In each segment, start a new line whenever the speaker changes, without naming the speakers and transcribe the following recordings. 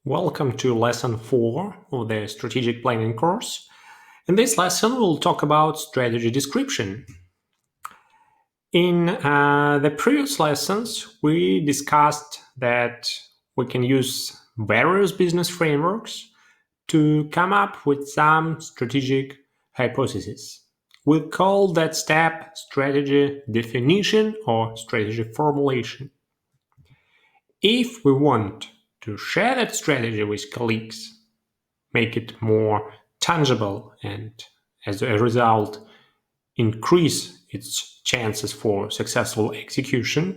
Welcome to lesson 4 of the strategic planning course. In this lesson, we'll talk about strategy description. In the previous lessons, we discussed that we can use various business frameworks to come up with some strategic hypotheses. We'll call that step strategy definition or strategy formulation. If we want to share that strategy with colleagues, make it more tangible, and as a result, increase its chances for successful execution,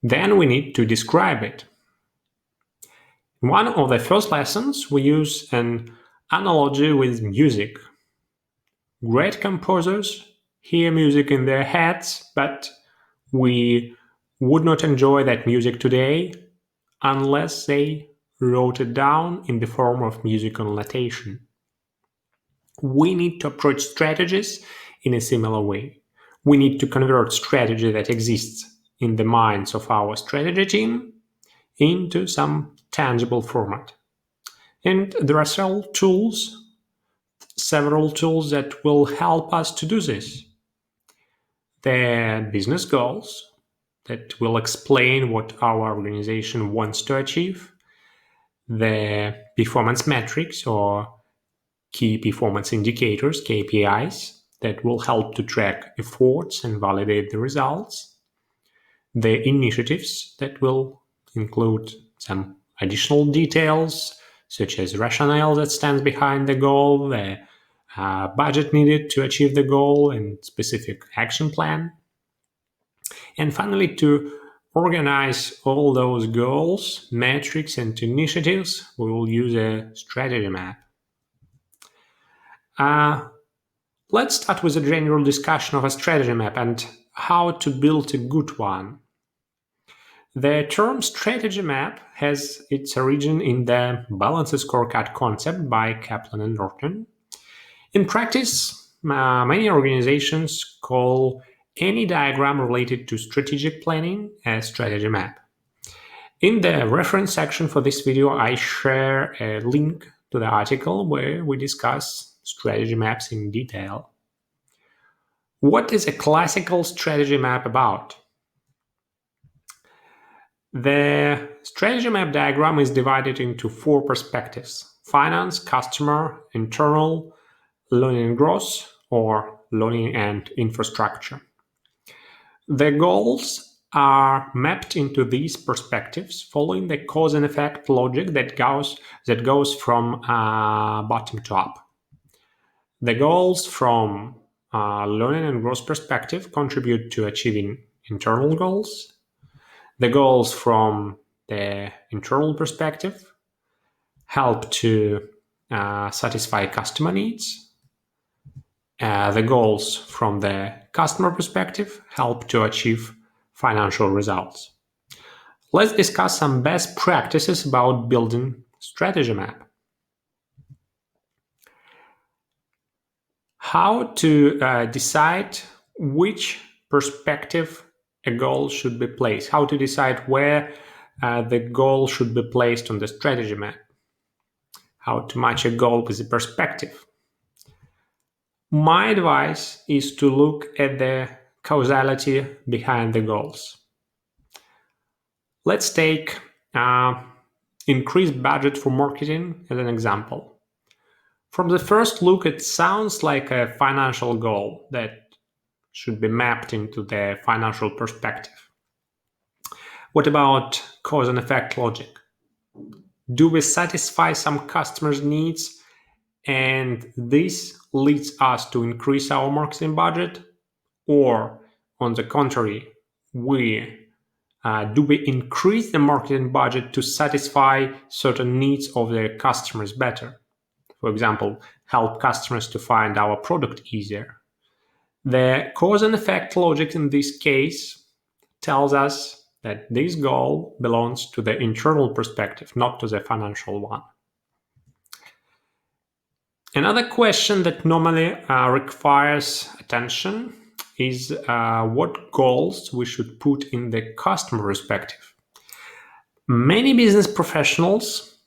then we need to describe it. In one of the first lessons, we use an analogy with music. Great composers hear music in their heads, but we would not enjoy that music today unless they wrote it down in the form of musical notation. We need to approach strategies in a similar way. We need to convert strategy that exists in the minds of our strategy team into some tangible format. And there are several tools that will help us to do this. The business goals that will explain what our organization wants to achieve, the performance metrics or key performance indicators, KPIs, that will help to track efforts and validate the results, the initiatives that will include some additional details, such as rationale that stands behind the goal, the budget needed to achieve the goal, and specific action plan. And finally, to organize all those goals, metrics, and initiatives, we will use a strategy map. Let's start with a general discussion of a strategy map and how to build a good one. The term strategy map has its origin in the balanced scorecard concept by Kaplan and Norton. In practice, many organizations call any diagram related to strategic planning a strategy map. In the reference section for this video, I share a link to the article where we discuss strategy maps in detail. What is a classical strategy map about? The strategy map diagram is divided into 4 perspectives: finance, customer, internal, learning and growth, or learning and infrastructure. The goals are mapped into these perspectives following the cause and effect logic that goes from bottom to up. The goals from learning and growth perspective contribute to achieving internal goals. The goals from the internal perspective help to satisfy customer needs. The goals from the customer perspective help to achieve financial results. Let's discuss some best practices about building strategy map. How to decide which perspective a goal should be placed. How to decide where the goal should be placed on the strategy map. How to match a goal with a perspective. My advice is to look at the causality behind the goals. Let's take increased budget for marketing as an example. From the first look, it sounds like a financial goal that should be mapped into the financial perspective. What about cause and effect logic? Do we satisfy some customers' needs and this leads us to increase our marketing budget? Or on the contrary, do we increase the marketing budget to satisfy certain needs of the customers better? For example, help customers to find our product easier. The cause and effect logic in this case tells us that this goal belongs to the internal perspective, not to the financial one. Another question that normally requires attention is what goals we should put in the customer perspective. Many business professionals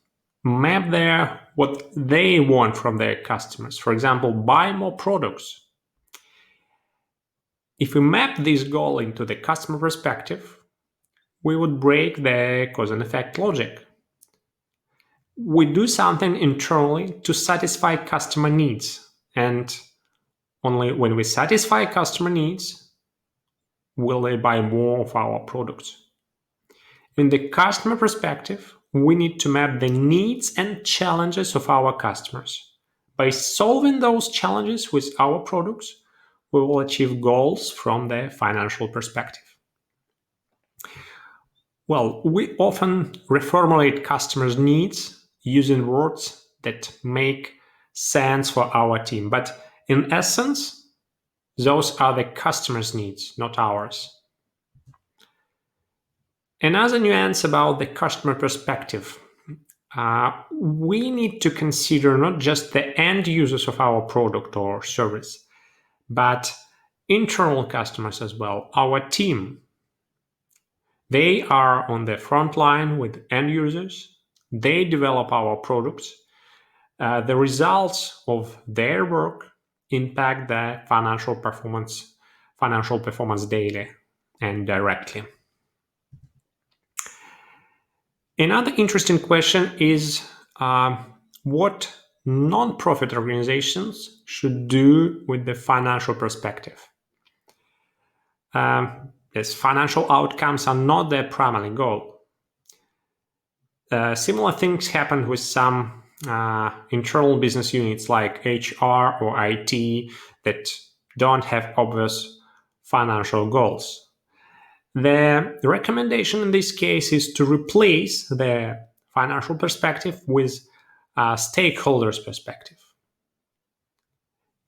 map what they want from their customers. For example, buy more products. If we map this goal into the customer perspective, we would break the cause and effect logic. We do something internally to satisfy customer needs, and only when we satisfy customer needs will they buy more of our products. In the customer perspective, we need to map the needs and challenges of our customers. By solving those challenges with our products, we will achieve goals from the financial perspective. Well, we often reformulate customers' needs using words that make sense for our team, but in essence, those are the customer's needs, not ours. Another nuance about the customer perspective. We need to consider not just the end users of our product or service, but internal customers as well, our team. They are on the front line with end users. They develop our products. The results of their work impact the financial performance daily and directly. Another interesting question is what non-profit organizations should do with the financial perspective. Yes, financial outcomes are not their primary goal. Similar things happen with some internal business units like HR or IT that don't have obvious financial goals. The recommendation in this case is to replace the financial perspective with a stakeholders perspective.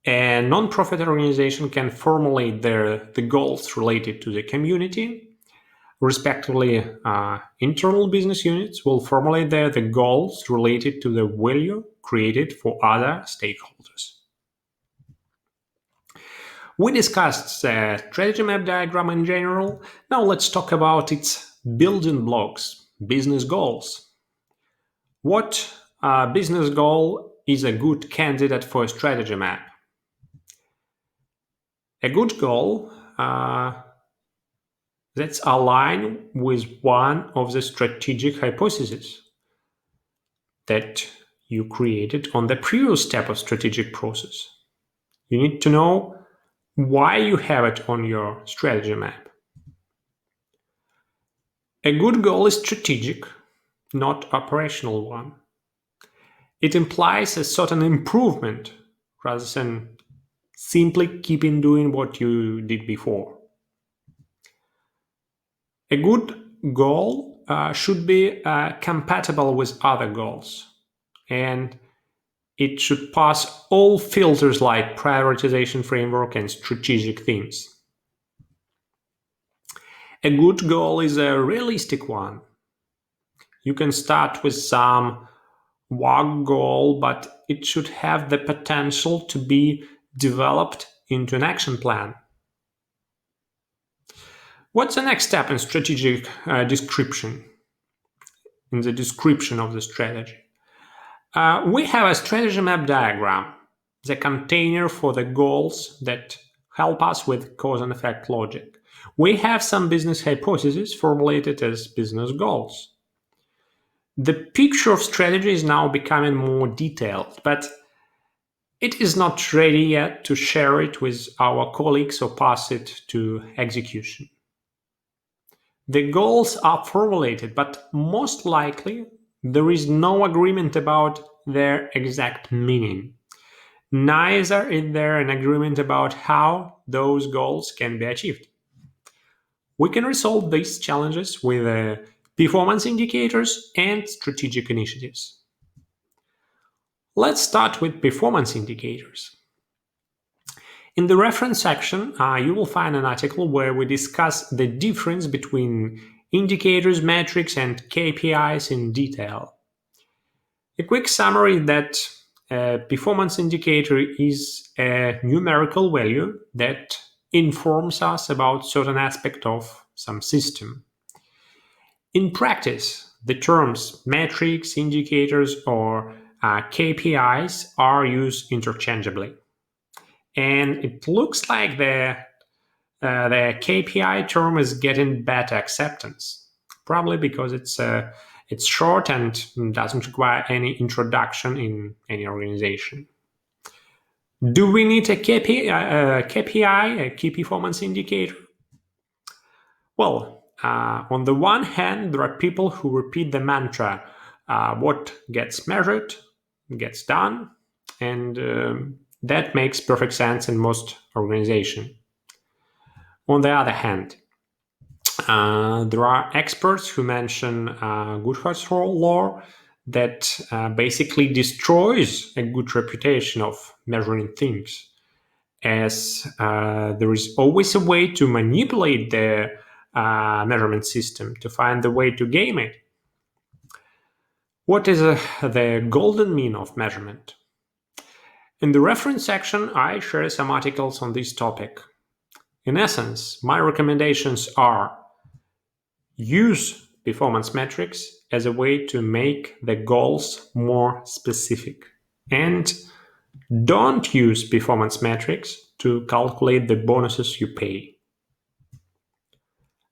A non-profit organization can formulate the goals related to the community. Respectively, internal business units will formulate the goals related to the value created for other stakeholders. We discussed the strategy map diagram in general. Now let's talk about its building blocks, business goals. What business goal is a good candidate for a strategy map? A good goal that's aligned with one of the strategic hypotheses that you created on the previous step of strategic process. You need to know why you have it on your strategy map. A good goal is strategic, not operational one. It implies a certain improvement rather than simply keeping doing what you did before. A good goal should be compatible with other goals, and it should pass all filters like prioritization framework and strategic themes. A good goal is a realistic one. You can start with some vague goal, but it should have the potential to be developed into an action plan. What's the next step in strategic description? In the description of the strategy. We have a strategy map diagram, the container for the goals that help us with cause and effect logic. We have some business hypotheses formulated as business goals. The picture of strategy is now becoming more detailed, but it is not ready yet to share it with our colleagues or pass it to execution. The goals are formulated, but most likely there is no agreement about their exact meaning. Neither is there an agreement about how those goals can be achieved. We can resolve these challenges with performance indicators and strategic initiatives. Let's start with performance indicators. In the reference section, you will find an article where we discuss the difference between indicators, metrics, and KPIs in detail. A quick summary that a performance indicator is a numerical value that informs us about certain aspect of some system. In practice, the terms metrics, indicators, or KPIs are used interchangeably. And it looks like the KPI term is getting better acceptance, probably because it's short and doesn't require any introduction in any organization. Do we need a KPI, a key performance indicator? Well, on the one hand, there are people who repeat the mantra, what gets measured gets done, and that makes perfect sense in most organizations. On the other hand, there are experts who mention Goodhart's law that basically destroys a good reputation of measuring things, as there is always a way to manipulate the measurement system to find the way to game it. What is the golden mean of measurement? In the reference section, I share some articles on this topic. In essence, my recommendations are: use performance metrics as a way to make the goals more specific, and don't use performance metrics to calculate the bonuses you pay.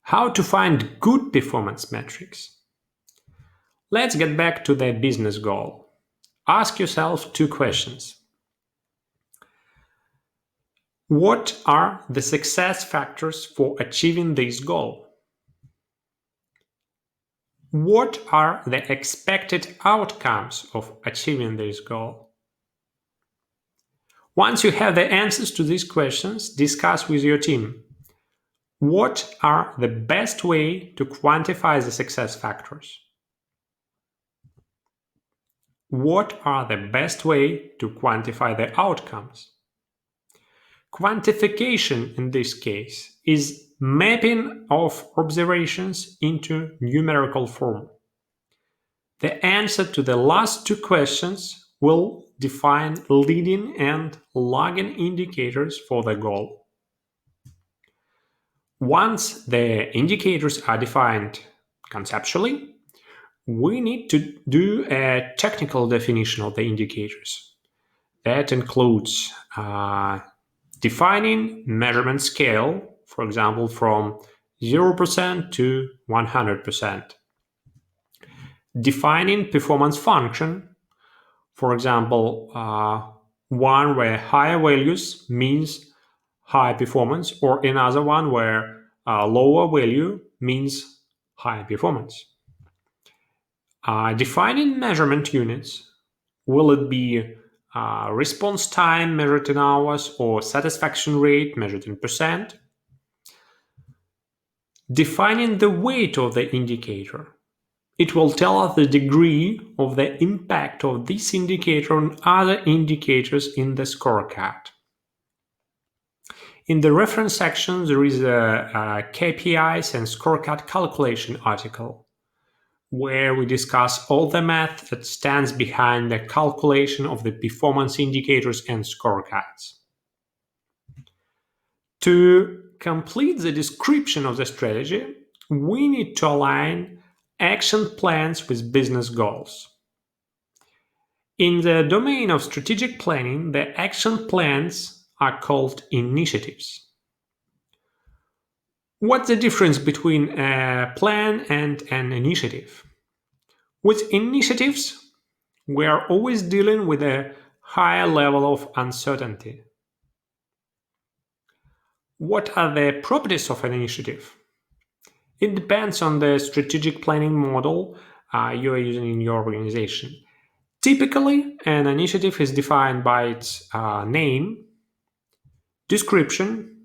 How to find good performance metrics? Let's get back to the business goal. Ask yourself 2 questions. What are the success factors for achieving this goal? What are the expected outcomes of achieving this goal? Once you have the answers to these questions, discuss with your team. What are the best way to quantify the success factors? What are the best way to quantify the outcomes? Quantification in this case is mapping of observations into numerical form. The answer to the last 2 questions will define leading and lagging indicators for the goal. Once the indicators are defined conceptually, we need to do a technical definition of the indicators. That includes defining measurement scale, for example, from 0% to 100%. Defining performance function, for example, one where higher values means high performance, or another one where lower value means high performance. Defining measurement units, will it be response time measured in hours or satisfaction rate measured in percent? Defining the weight of the indicator. It will tell us the degree of the impact of this indicator on other indicators in the scorecard. In the reference section, there is a KPIs and scorecard calculation article, where we discuss all the math that stands behind the calculation of the performance indicators and scorecards. To complete the description of the strategy, we need to align action plans with business goals. In the domain of strategic planning, the action plans are called initiatives. What's the difference between a plan and an initiative? With initiatives, we are always dealing with a higher level of uncertainty. What are the properties of an initiative? It depends on the strategic planning model you are using in your organization. Typically, an initiative is defined by its name, description,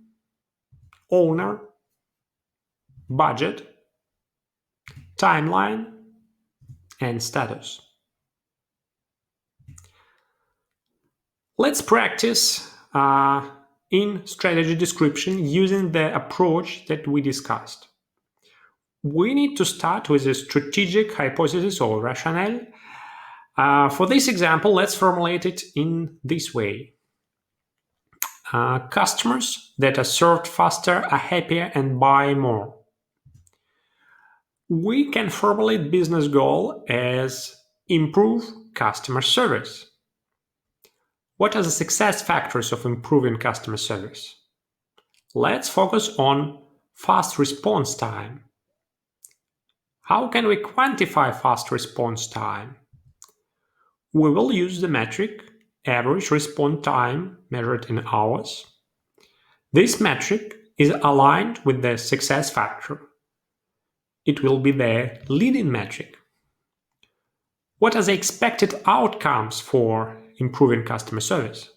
owner, budget, timeline, and status. Let's practice in strategy description using the approach that we discussed. We need to start with a strategic hypothesis or rationale. For this example, let's formulate it in this way. Customers that are served faster are happier and buy more. We can formulate business goal as improve customer service. What are the success factors of improving customer service? Let's focus on fast response time. How can we quantify fast response time? We will use the metric average response time measured in hours. This metric is aligned with the success factor. It will be the leading metric. What are the expected outcomes for improving customer service?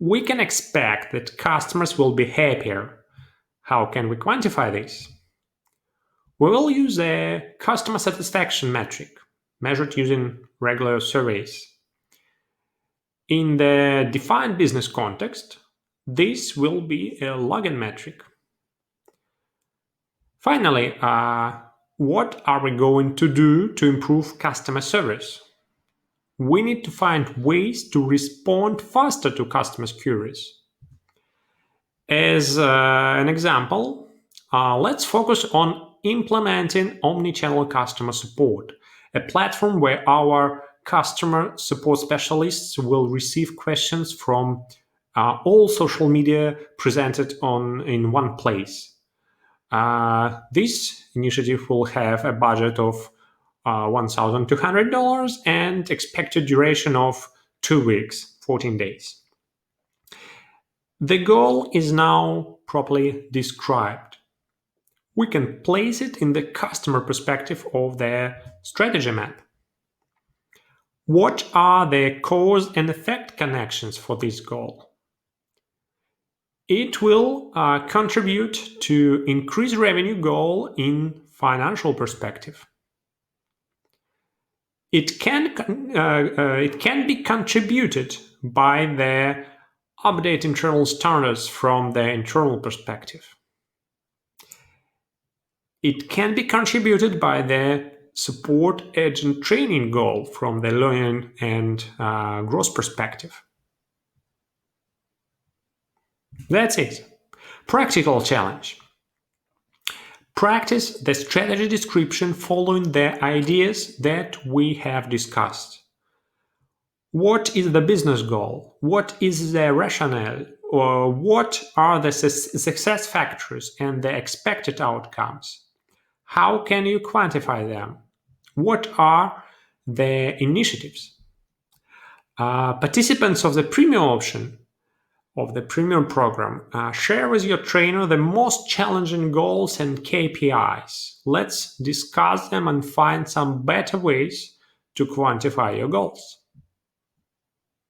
We can expect that customers will be happier. How can we quantify this? We will use a customer satisfaction metric measured using regular surveys. In the defined business context, this will be a login metric. Finally, what are we going to do to improve customer service? We need to find ways to respond faster to customers' queries. As an example, let's focus on implementing omnichannel customer support, a platform where our customer support specialists will receive questions from all social media presented in one place. This initiative will have a budget of $1,200 and expected duration of 2 weeks, 14 days. The goal is now properly described. We can place it in the customer perspective of the strategy map. What are the cause and effect connections for this goal? It will contribute to increase revenue goal in financial perspective. It can be contributed by the update internal standards from the internal perspective. It can be contributed by the support agent training goal from the learning and growth perspective. That's it. Practical challenge. Practice the strategy description following the ideas that we have discussed. What is the business goal? What is the rationale? Or what are the success factors and the expected outcomes? How can you quantify them? What are the initiatives? Participants of the premium option of the premium program, share with your trainer the most challenging goals and KPIs. Let's discuss them and find some better ways to quantify your goals.